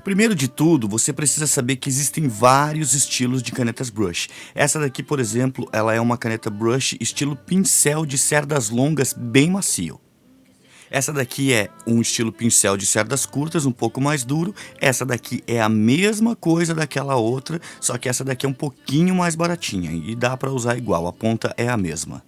Primeiro de tudo, você precisa saber que existem vários estilos de canetas brush. Essa daqui, por exemplo, ela é uma caneta brush estilo pincel de cerdas longas bem macio. Essa daqui é um estilo pincel de cerdas curtas, um pouco mais duro. Essa daqui é a mesma coisa daquela outra, só que essa daqui é um pouquinho mais baratinha e dá para usar igual, a ponta é a mesma.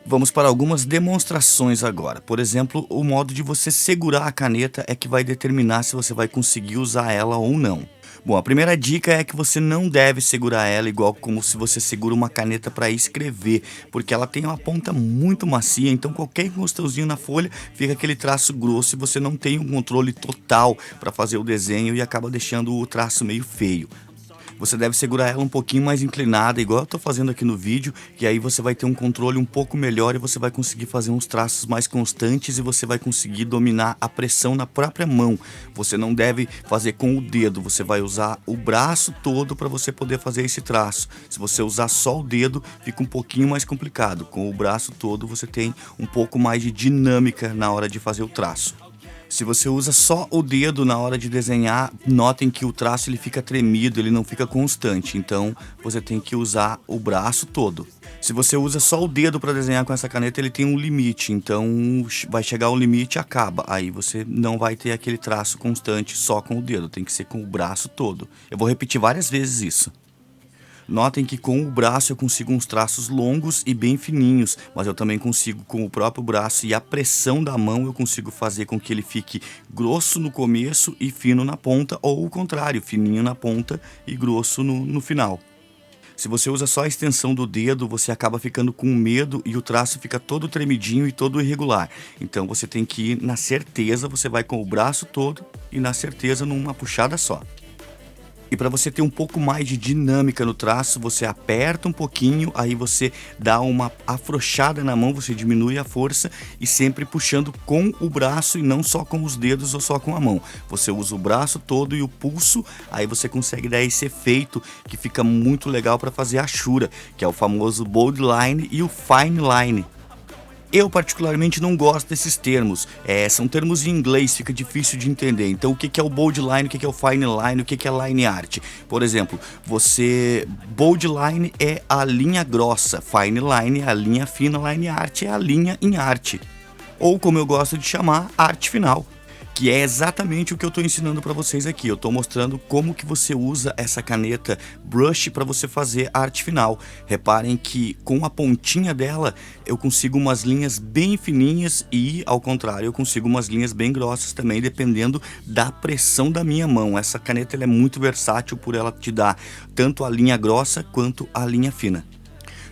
Vamos para algumas demonstrações agora. Por exemplo, o modo de você segurar a caneta é que vai determinar se você vai conseguir usar ela ou não. Bom, a primeira dica é que você não deve segurar ela igual como se você segura uma caneta para escrever, porque ela tem uma ponta muito macia, então qualquer encostãozinho na folha fica aquele traço grosso e você não tem um controle total para fazer o desenho e acaba deixando o traço meio feio. Você deve segurar ela um pouquinho mais inclinada, igual eu estou fazendo aqui no vídeo, que aí você vai ter um controle um pouco melhor e você vai conseguir fazer uns traços mais constantes e você vai conseguir dominar a pressão na própria mão. Você não deve fazer com o dedo, você vai usar o braço todo para você poder fazer esse traço. Se você usar só o dedo, fica um pouquinho mais complicado. Com o braço todo, você tem um pouco mais de dinâmica na hora de fazer o traço. Se você usa só o dedo na hora de desenhar, notem que o traço ele fica tremido, ele não fica constante, então você tem que usar o braço todo. Se você usa só o dedo para desenhar com essa caneta, ele tem um limite, então vai chegar ao limite e acaba. Aí você não vai ter aquele traço constante só com o dedo, tem que ser com o braço todo. Eu vou repetir várias vezes isso. Notem que com o braço eu consigo uns traços longos e bem fininhos, mas eu também consigo com o próprio braço e a pressão da mão eu consigo fazer com que ele fique grosso no começo e fino na ponta, ou o contrário, fininho na ponta e grosso no final. Se você usa só a extensão do dedo, você acaba ficando com medo e o traço fica todo tremidinho e todo irregular. Então você tem que ir na certeza, você vai com o braço todo e na certeza numa puxada só. E para você ter um pouco mais de dinâmica no traço, você aperta um pouquinho, aí você dá uma afrouxada na mão, você diminui a força e sempre puxando com o braço e não só com os dedos ou só com a mão. Você usa o braço todo e o pulso, aí você consegue dar esse efeito que fica muito legal para fazer a achura, que é o famoso bold line e o fine line. Eu particularmente não gosto desses termos, são termos em inglês, fica difícil de entender. Então o que é o bold line, o que é o fine line, o que é line art? Por exemplo, bold line é a linha grossa, fine line é a linha fina, line art é a linha em arte. Ou como eu gosto de chamar, arte final. Que é exatamente o que eu estou ensinando para vocês aqui. Eu estou mostrando como que você usa essa caneta brush para você fazer a arte final. Reparem que com a pontinha dela eu consigo umas linhas bem fininhas e, ao contrário, eu consigo umas linhas bem grossas também, dependendo da pressão da minha mão. Essa caneta ela é muito versátil por ela te dar tanto a linha grossa quanto a linha fina.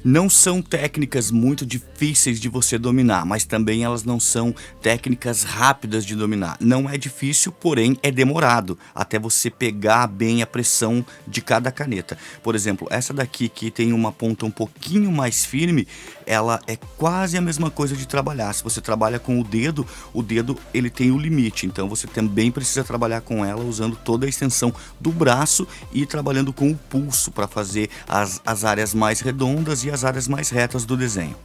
Não são técnicas muito difíceis de você dominar, mas também elas não são técnicas rápidas de dominar. Não é difícil, porém é demorado até você pegar bem a pressão de cada caneta. Por exemplo, essa daqui que tem uma ponta um pouquinho mais firme, ela é quase a mesma coisa de trabalhar. Se você trabalha com o dedo ele tem o limite, então você também precisa trabalhar com ela usando toda a extensão do braço e trabalhando com o pulso para fazer as áreas mais redondas e as áreas mais retas do desenho.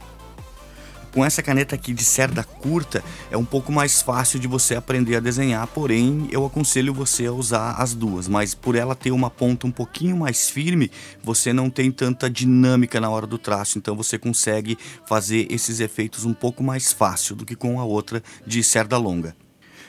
Com essa caneta aqui de cerda curta é um pouco mais fácil de você aprender a desenhar, porém eu aconselho você a usar as duas, mas por ela ter uma ponta um pouquinho mais firme, você não tem tanta dinâmica na hora do traço, então você consegue fazer esses efeitos um pouco mais fácil do que com a outra de cerda longa.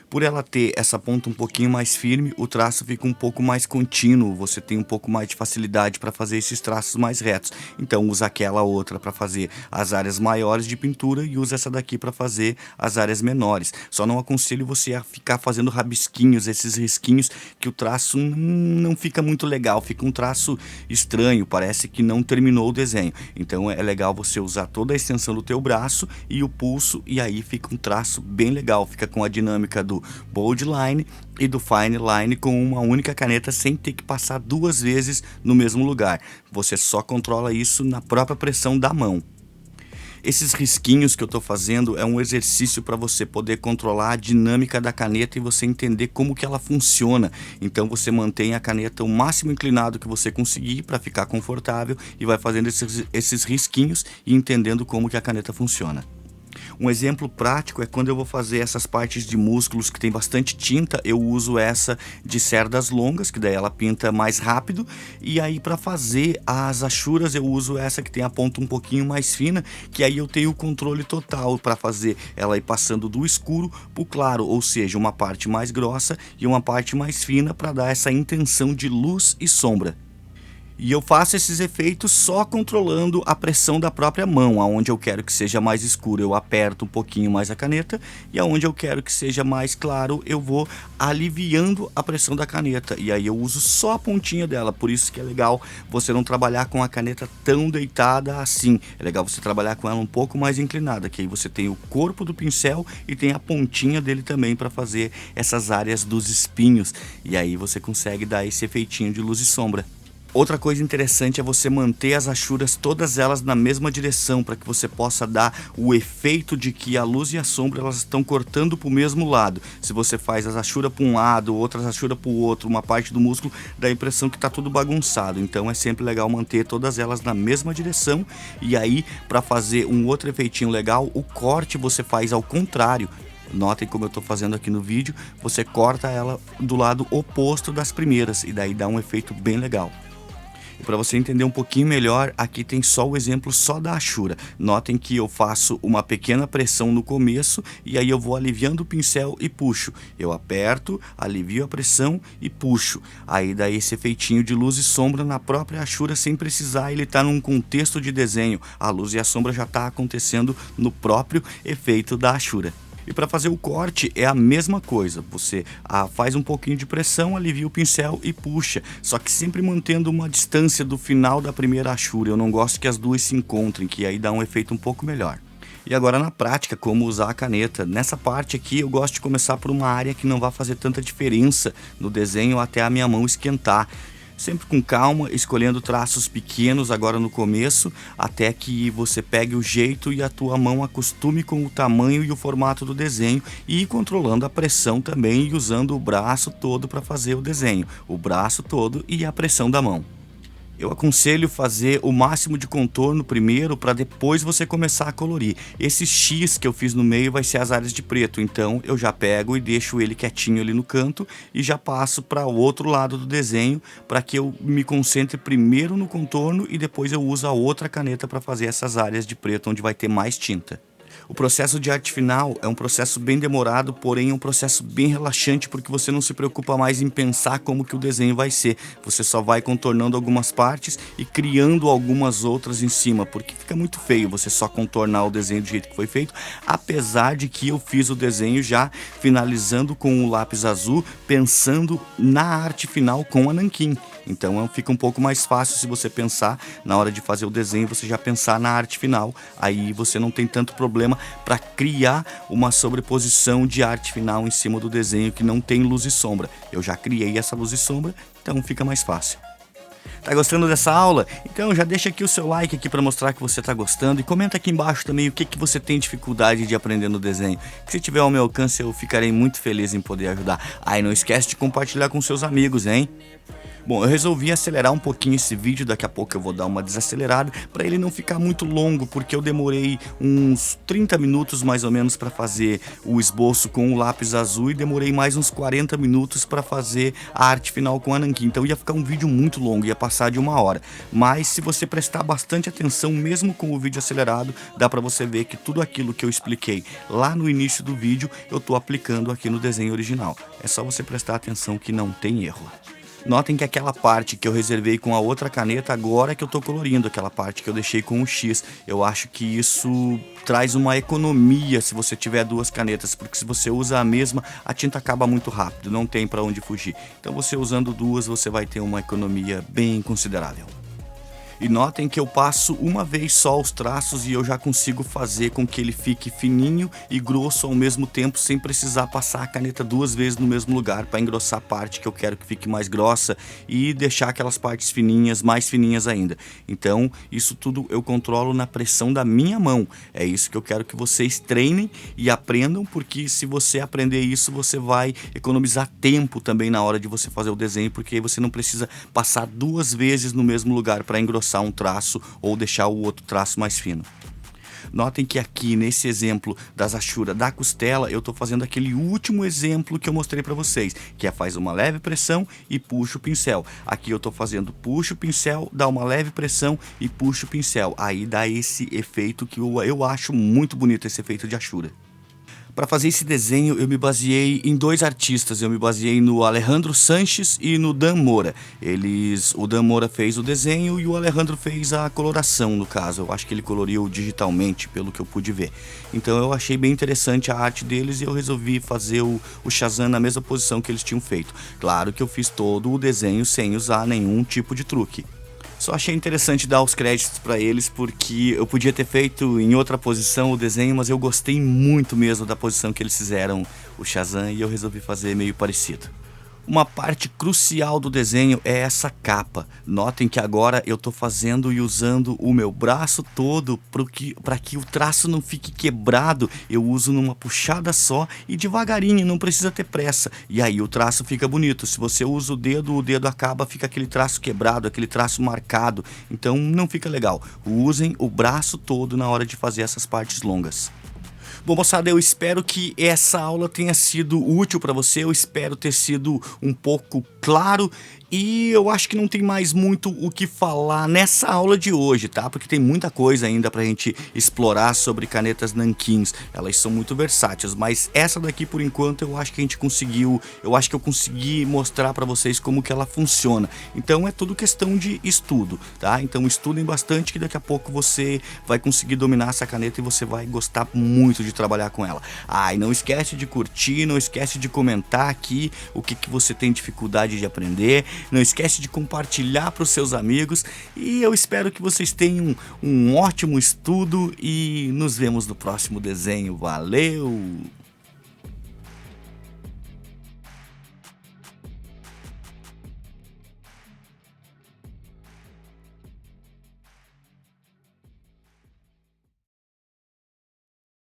Por ela ter essa ponta um pouquinho mais firme, o traço fica um pouco mais contínuo, você tem um pouco mais de facilidade para fazer esses traços mais retos. Então usa aquela outra para fazer as áreas maiores de pintura e usa essa daqui para fazer as áreas menores. Só não aconselho você a ficar fazendo rabisquinhos, esses risquinhos, que o traço não fica muito legal, fica um traço estranho, parece que não terminou o desenho. Então é legal você usar toda a extensão do teu braço e o pulso, e aí fica um traço bem legal, fica com a dinâmica do bold line e do fine line com uma única caneta sem ter que passar duas vezes no mesmo lugar. Você só controla isso na própria pressão da mão. Esses risquinhos que eu estou fazendo é um exercício para você poder controlar a dinâmica da caneta e você entender como que ela funciona. Então você mantém a caneta o máximo inclinado que você conseguir para ficar confortável e vai fazendo esses risquinhos e entendendo como que a caneta funciona. Um exemplo prático é quando eu vou fazer essas partes de músculos que tem bastante tinta, eu uso essa de cerdas longas, que daí ela pinta mais rápido, e aí para fazer as achuras eu uso essa que tem a ponta um pouquinho mais fina, que aí eu tenho o controle total para fazer ela ir passando do escuro pro claro, ou seja, uma parte mais grossa e uma parte mais fina para dar essa intenção de luz e sombra. E eu faço esses efeitos só controlando a pressão da própria mão. Aonde eu quero que seja mais escuro, eu aperto um pouquinho mais a caneta, e aonde eu quero que seja mais claro, eu vou aliviando a pressão da caneta. E aí eu uso só a pontinha dela. Por isso que é legal você não trabalhar com a caneta tão deitada assim. É legal você trabalhar com ela um pouco mais inclinada, que aí você tem o corpo do pincel e tem a pontinha dele também para fazer essas áreas dos espinhos. E aí você consegue dar esse efeitinho de luz e sombra. Outra coisa interessante é você manter as achuras todas elas na mesma direção, para que você possa dar o efeito de que a luz e a sombra elas estão cortando para o mesmo lado. Se você faz as achuras para um lado, outras achuras para o outro, uma parte do músculo, dá a impressão que está tudo bagunçado. Então é sempre legal manter todas elas na mesma direção. E aí, para fazer um outro efeitinho legal, o corte você faz ao contrário. Notem como eu estou fazendo aqui no vídeo, você corta ela do lado oposto das primeiras, e daí dá um efeito bem legal. E para você entender um pouquinho melhor, aqui tem só o exemplo só da achura. Notem que eu faço uma pequena pressão no começo e aí eu vou aliviando o pincel e puxo. Eu aperto, alivio a pressão e puxo. Aí dá esse efeitinho de luz e sombra na própria achura sem precisar ele estar num contexto de desenho. A luz e a sombra já está acontecendo no próprio efeito da achura. E para fazer o corte é a mesma coisa, você faz um pouquinho de pressão, alivia o pincel e puxa, só que sempre mantendo uma distância do final da primeira achura. Eu não gosto que as duas se encontrem, que aí dá um efeito um pouco melhor. E agora na prática, como usar a caneta. Nessa parte aqui eu gosto de começar por uma área que não vai fazer tanta diferença no desenho até a minha mão esquentar. Sempre com calma, escolhendo traços pequenos agora no começo, até que você pegue o jeito e a tua mão acostume com o tamanho e o formato do desenho, e ir controlando a pressão também e usando o braço todo para fazer o desenho, o braço todo e a pressão da mão. Eu aconselho fazer o máximo de contorno primeiro para depois você começar a colorir. Esse X que eu fiz no meio vai ser as áreas de preto, então eu já pego e deixo ele quietinho ali no canto e já passo para o outro lado do desenho para que eu me concentre primeiro no contorno e depois eu uso a outra caneta para fazer essas áreas de preto onde vai ter mais tinta. O processo de arte final é um processo bem demorado, porém é um processo bem relaxante, porque você não se preocupa mais em pensar como que o desenho vai ser. Você só vai contornando algumas partes e criando algumas outras em cima, porque fica muito feio você só contornar o desenho do jeito que foi feito, apesar de que eu fiz o desenho já finalizando com o lápis azul, pensando na arte final com a nanquim. Então fica um pouco mais fácil se você pensar na hora de fazer o desenho, você já pensar na arte final. Aí você não tem tanto problema para criar uma sobreposição de arte final em cima do desenho que não tem luz e sombra. Eu já criei essa luz e sombra, então fica mais fácil. Tá gostando dessa aula? Então já deixa aqui o seu like aqui para mostrar que você tá gostando, e comenta aqui embaixo também o que você tem dificuldade de aprender no desenho, que se tiver ao meu alcance eu ficarei muito feliz em poder ajudar. Aí não esquece de compartilhar com seus amigos, hein? Bom, eu resolvi acelerar um pouquinho esse vídeo, daqui a pouco eu vou dar uma desacelerada para ele não ficar muito longo, porque eu demorei uns 30 minutos mais ou menos para fazer o esboço com o lápis azul e demorei mais uns 40 minutos para fazer a arte final com a nanquim. Então ia ficar um vídeo muito longo, ia passar de 1 hora. Mas se você prestar bastante atenção, mesmo com o vídeo acelerado, dá para você ver que tudo aquilo que eu expliquei lá no início do vídeo, eu tô aplicando aqui no desenho original. É só você prestar atenção que não tem erro. Notem que aquela parte que eu reservei com a outra caneta, agora que eu tô colorindo, aquela parte que eu deixei com o X, eu acho que isso traz uma economia se você tiver duas canetas, porque se você usa a mesma, a tinta acaba muito rápido, não tem para onde fugir. Então você usando duas, você vai ter uma economia bem considerável. E notem que eu passo uma vez só os traços e eu já consigo fazer com que ele fique fininho e grosso ao mesmo tempo, sem precisar passar a caneta duas vezes no mesmo lugar para engrossar a parte que eu quero que fique mais grossa e deixar aquelas partes fininhas mais fininhas ainda. Então isso tudo eu controlo na pressão da minha mão. É isso que eu quero que vocês treinem e aprendam, porque se você aprender isso, você vai economizar tempo também na hora de você fazer o desenho, porque aí você não precisa passar duas vezes no mesmo lugar para engrossar um traço ou deixar o outro traço mais fino. Notem que aqui nesse exemplo das Ashura da costela, eu tô fazendo aquele último exemplo que eu mostrei para vocês, que é faz uma leve pressão e puxa o pincel. Aqui eu tô fazendo puxa o pincel, dá uma leve pressão e puxa o pincel. Aí dá esse efeito que eu acho muito bonito, esse efeito de Ashura. Para fazer esse desenho eu me baseei em dois artistas, eu me baseei no Alejandro Sanches e no Dan Mora. O Dan Mora fez o desenho e o Alejandro fez a coloração, no caso. Eu acho que ele coloriu digitalmente, pelo que eu pude ver. Então eu achei bem interessante a arte deles e eu resolvi fazer o Shazam na mesma posição que eles tinham feito. Claro que eu fiz todo o desenho sem usar nenhum tipo de truque. Só achei interessante dar os créditos para eles porque eu podia ter feito em outra posição o desenho, mas eu gostei muito mesmo da posição que eles fizeram o Shazam e eu resolvi fazer meio parecido. Uma parte crucial do desenho é essa capa. Notem que agora eu estou fazendo e usando o meu braço todo para que o traço não fique quebrado. Eu uso numa puxada só e devagarinho, não precisa ter pressa. E aí o traço fica bonito. Se você usa o dedo acaba, fica aquele traço quebrado, aquele traço marcado. Então não fica legal. Usem o braço todo na hora de fazer essas partes longas. Bom, moçada, eu espero que essa aula tenha sido útil para você, eu espero ter sido um pouco claro e eu acho que não tem mais muito o que falar nessa aula de hoje, tá? Porque tem muita coisa ainda pra gente explorar sobre canetas nankins, elas são muito versáteis, mas essa daqui por enquanto eu acho que a gente conseguiu, eu acho que eu consegui mostrar pra vocês como que ela funciona. Então é tudo questão de estudo, tá? Então estudem bastante que daqui a pouco você vai conseguir dominar essa caneta e você vai gostar muito de trabalhar com ela. Ah, e não esquece de curtir, não esquece de comentar aqui o que você tem dificuldade de aprender, não esquece de compartilhar para os seus amigos e eu espero que vocês tenham um ótimo estudo e nos vemos no próximo desenho. Valeu!